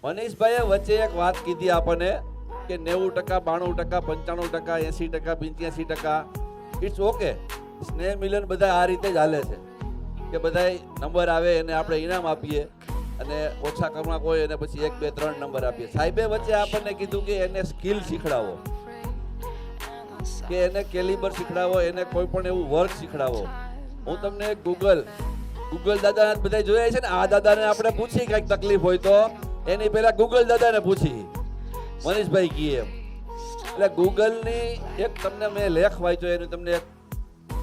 મનીષભાઈએ વચ્ચે એક વાત કીધી આપણને કે 90%, 92%, 95%, 80%, 85%. It's okay. સ્નેહ મિલન બધા આ રીતે જ હાલે છે કે બધા નંબર આવે એને આપણે ઇનામ આપીએ અને ઓછા ક્રમાંક હોય એને પછી 1, 2, 3 નંબર આપીએ. સાહેબે વચ્ચે આપણને કીધું કે એને સ્કિલ શીખડાવો, કે એને કેલિબર શીખડાવો, એને કોઈ પણ એવું વર્ક શીખડાવો. હું તમને ગૂગલ દાદા બધા જોયા છે ને, આ દાદાને આપણે પૂછી કંઈક તકલીફ હોય તો એની પહેલા ગૂગલ દાદાને પૂછી મનીષભાઈ કીએ એમ. એટલે ગૂગલની એક તમને મેં લેખ વાંચ્યો એની તમને એક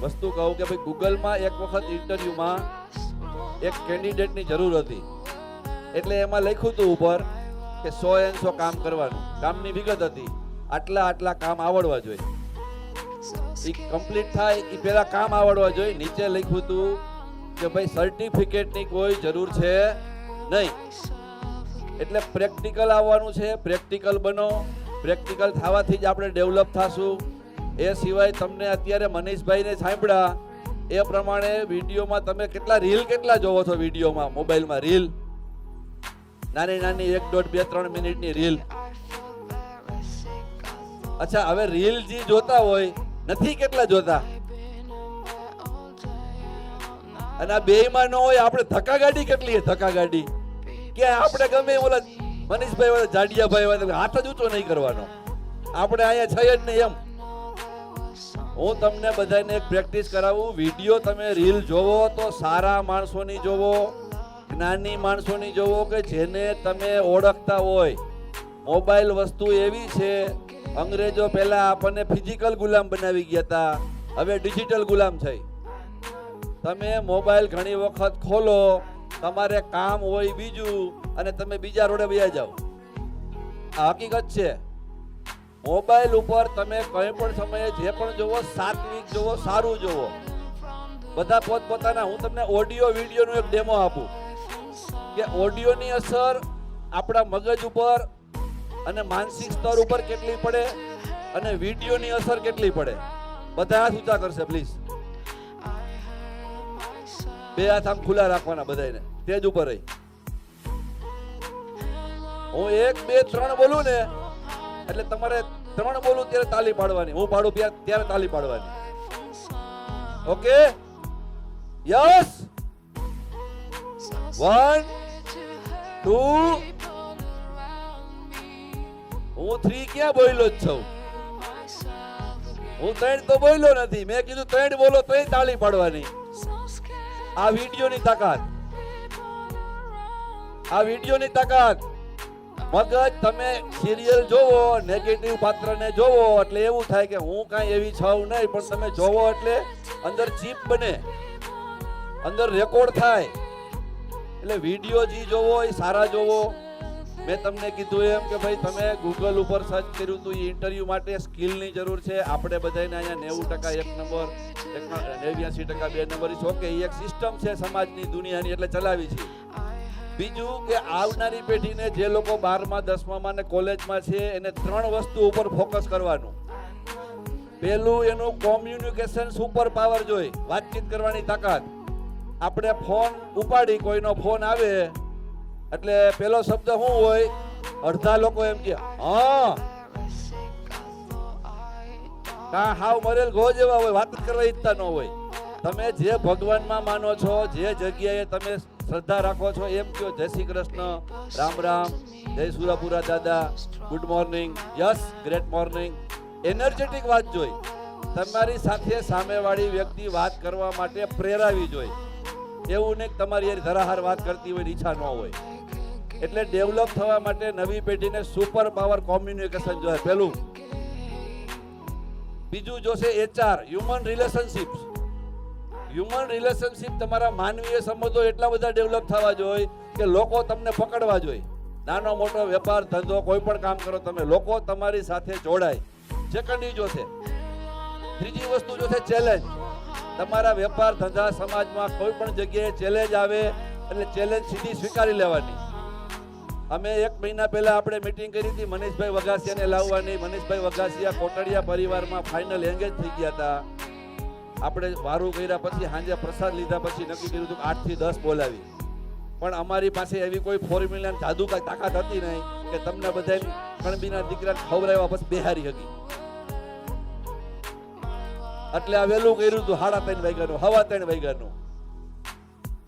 વસ્તુ કહું કે ભાઈ ગૂગલમાં એક વખત ઇન્ટરવ્યુમાં એક કેન્ડિડેટની જરૂર હતી. એટલે એમાં લખ્યું હતું ઉપર કે 100 કામ કરવાનું, કામની વિગત હતી, આટલા કામ આવડવા જોઈએ, એ કમ્પ્લીટ થાય એ પહેલા કામ આવડવા જોઈએ. નીચે લખ્યું હતું કે ભાઈ સર્ટિફિકેટની કોઈ જરૂર છે નહીં. એટલે પ્રેક્ટિકલ આવવાનું છે, પ્રેક્ટિકલ બનો, પ્રેક્ટિકલ થવાથી જ આપણે ડેવલપ થશું. એ સિવાય તમને અત્યારે મનીષભાઈને સાંભળ્યા એ પ્રમાણે વિડીયોમાં તમે કેટલા જોવો છો વિડીયોમાં, મોબાઈલમાં રીલ, નાની 1, 1.5, 2, 3 મિનિટની રીલ. અચ્છા, હવે રીલ જે જોતા હોય નથી કેટલા જોતા, અને આ બેયમાં ન હોય આપણે ધક્કા ગાડી કેટલી ધક્કા ગાડી કે આપણે ગમે ઓલા મનીષભાઈ જાડિયાભાઈ હાથ જ ઊંચો નહીં કરવાનો, આપણે અહીંયા છે જ નહીં એમ. હું તમને બધાને એક પ્રેક્ટિસ કરાવું. વિડીયો તમે રીલ જોવો તો સારા માણસોની જોવો, જ્ઞાની માણસોની જોવો કે જેને તમે ઓળખતા હોય. મોબાઈલ વસ્તુ એવી છે, અંગ્રેજો પહેલા આપણને ફિઝિકલ ગુલામ બનાવી ગયા હતા, હવે ડિજિટલ ગુલામ થઈ. તમે મોબાઈલ ઘણી વખત ખોલો, તમારે કામ હોય બીજું અને તમે બીજા રોડે વયા જાઓ. આ હકીકત છે. મોબાઈલ ઉપર તમે કઈ પણ સમયે જે પણ જોવો સાત્વિક જોવો, સારું જોવો, બધા પોતપોતાના. હું તમને ઓડિયો વિડીયોનો એક ડેમો આપું કે ઓડિયોની અસર આપણા મગજ ઉપર અને માનસિક સ્તર ઉપર કેટલી પડે અને વિડીયોની અસર કેટલી પડે. બધા હાથ ઊંચા કરશે પ્લીઝ. બે હાથ આમ ખુલ્લા રાખવાના બધાને, સ્ટેજ ઉપર રહી. હું 1, 2, 3 બોલું ને એટલે તમારે 3 બોલું ત્યારે તાલી પાડવાની, હું પાડું ત્યારે તાલી પાડવાની. Okay, yes. 1, 2. હું 3 ક્યાં બોલ્યો જ છું? હું 3 તો બોલ્યો નથી. મેં કીધું 3 બોલો તોય તાળી પાડવાની. આ વિડીયોની તાકાત, આ વિડીયોની તાકાત. મગજ તમે સિરિયલ જોવો, નેગેટિવ પાત્રને જોવો એટલે એવું થાય કે હું કાંઈ એવી છું નહીં, પણ તમે જોવો એટલે અંદર ચીપ બને, અંદર રેકોર્ડ થાય. એટલે વિડીયો જે જોવો એ સારા જોવો. મેં તમને કીધું એમ કે ભાઈ તમે ગૂગલ ઉપર સર્ચ કર્યું હતું, એ ઇન્ટરવ્યુ માટે સ્કિલની જરૂર છે. આપણે બધાને અહીંયા 90% 1 નંબર, 89% 2 નંબર. ઓકે, એ એક સિસ્ટમ છે સમાજની, દુનિયાની, એટલે ચલાવી છે. બીજું કે આવનારી પેઢીને જે લોકો 12મા 10મામાં ને કોલેજમાં છે એને 3 વસ્તુ ઉપર ફોકસ કરવાનું. પહેલું એનું કોમ્યુનિકેશન સુપર પાવર જોઈ, વાતચીત કરવાની તાકાત. આપણે ફોન ઉપાડી, કોઈનો ફોન આવે એટલે પેલો શબ્દ શું હોય? અડધા લોકો એમ કે હા, કા હાવ મરેલ ઘો જેવા હોય, વાત કરવા ઈચ્છતા ન હોય. તમે જે ભગવાનમાં માનો છો, જે જગ્યાએ તમે શ્રદ્ધા રાખો છો એમ કહો, જય શ્રી કૃષ્ણ, રામ રામ, જય સુરાપુરા દાદા, good morning, yes, great morning. Energetic વાત જોઈ. તમારી સાથે સામેવાળી વ્યક્તિ વાત કરવા માટે પ્રેરાવી જોઈ. એવું નહીં તમારી યાર ધરાહાર વાત કરતી હોય, ઈચ્છા ન હોય. એટલે ડેવલપ થવા માટે નવી પેઢીને સુપર પાવર કોમ્યુનિકેશન જોઈએ પહેલું. બીજું જોશે HR, human relationships. Human relationship, તમારા માનવીય સંબંધો એટલા બધા ડેવલપ થવા જોઈએ કે લોકો તમને પકડવા જોઈએ. નાનો મોટો વેપાર ધંધો કોઈ પણ કામ કરો તમે, લોકો તમારી સાથે જોડાય. સેકન્ડ જોશે. ત્રીજી વસ્તુ જોશે ચેલેન્જ. તમારા વેપાર ધંધા સમાજમાં કોઈ પણ જગ્યાએ ચેલેન્જ આવે એટલે ચેલેન્જ સીધી સ્વીકારી લેવાની. અમે 1 મહિના પહેલા આપણે મીટિંગ કરી હતી મનીષભાઈ વઘાસિયાને લાવવાની. મનીષભાઈ વઘાસિયા કોટડિયા પરિવારમાં ફાઇનલ એંગેજ થઈ ગયા હતા. આપણે વારું કર્યા પછી સાંજે પ્રસાદ લીધા પછી નક્કી કર્યું હતું કે 8 થી 10 બોલાવી. પણ અમારી પાસે એવી કોઈ ફોર્મ્યુલા જાદુ કાંઈ તાકાત હતી નહીં કે તમને બધાને કણબીના દીકરા ખવડાવ્યા પછી બેહારી હતી. એટલે આ વહેલું કર્યું હતું 3:30 વાગ્યાનું, 3:15 વાગ્યાનું.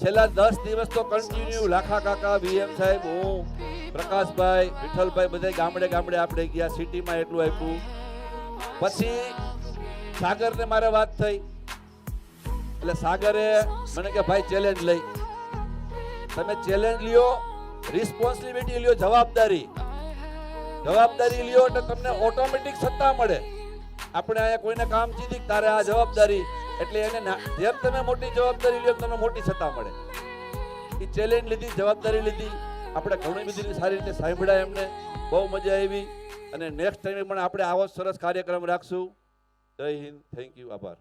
છેલ્લા 10 દિવસ તો કન્ટિન્યુ લાખા કાકા, વીએમ સાહેબ, હું, પ્રકાશભાઈ, વિઠ્ઠલભાઈ બધા ગામડે ગામડે આપણે ગયા. સિટીમાં એટલું આપ્યું. પછી સાગરને મારે વાત થઈ એટલે સાગરે મને કે ભાઈ ચેલેન્જ લઈ, તમે ચેલેન્જ લ્યો, રિસ્પોન્સિબિલિટી લ્યો, જવાબદારી લ્યો એટલે તમને ઓટોમેટિક સત્તા મળે. આપણે અહીંયા કોઈને કામ કીધી તારે આ જવાબદારી એટલે એને જેમ તમે મોટી જવાબદારી લ્યો તમને મોટી સત્તા મળે. એ ચેલેન્જ લીધી, જવાબદારી લીધી. આપણે ઘણી બધી સારી રીતે સાંભળ્યા, એમને બહુ મજા આવી. અને નેક્સ્ટ ટાઈમે પણ આપણે આવો સરસ કાર્યક્રમ રાખશું. જય હિન્દ, થેન્ક યુ, આભાર.